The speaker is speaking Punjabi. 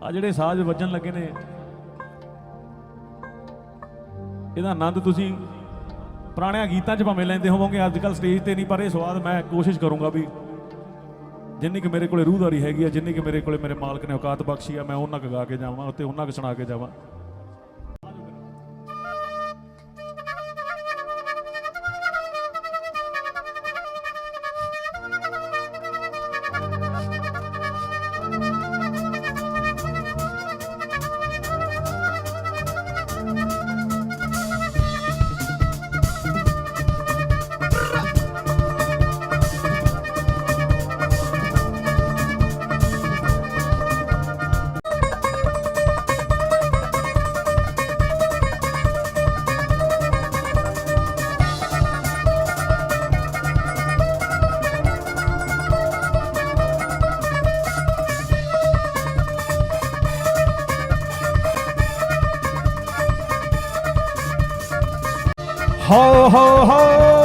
ਆ ਜਿਹੜੇ ਸਾਜ਼ ਵੱਜਣ ਲੱਗੇ ਨੇ, ਇਹਦਾ ਆਨੰਦ ਤੁਸੀਂ ਪੁਰਾਣਿਆਂ ਗੀਤਾਂ 'ਚ ਭਾਵੇਂ ਲੈਂਦੇ ਹੋਵੋਗੇ, ਅੱਜ ਕੱਲ੍ਹ ਸਟੇਜ ਤੇ ਨਹੀਂ, ਪਰ ਇਹ ਸਵਾਦ ਮੈਂ ਕੋਸ਼ਿਸ਼ ਕਰੂੰਗਾ ਵੀ ਜਿੰਨੀ ਕਿ ਮੇਰੇ ਕੋਲੇ ਰੂਹਦਾਰੀ ਹੈਗੀ ਆ, ਜਿੰਨੀ ਕਿ ਮੇਰੇ ਕੋਲੇ ਮੇਰੇ ਮਾਲਕ ਨੇ ਔਕਾਤ ਬਖਸ਼ੀ ਆ, ਮੈਂ ਉਹਨਾਂ ਕੁ ਗਾ ਕੇ ਜਾਵਾਂ ਅਤੇ ਉਹਨਾਂ ਕੁ ਸੁਣਾ ਕੇ ਜਾਵਾਂ। ਹੋ ਹੋ ਹੋ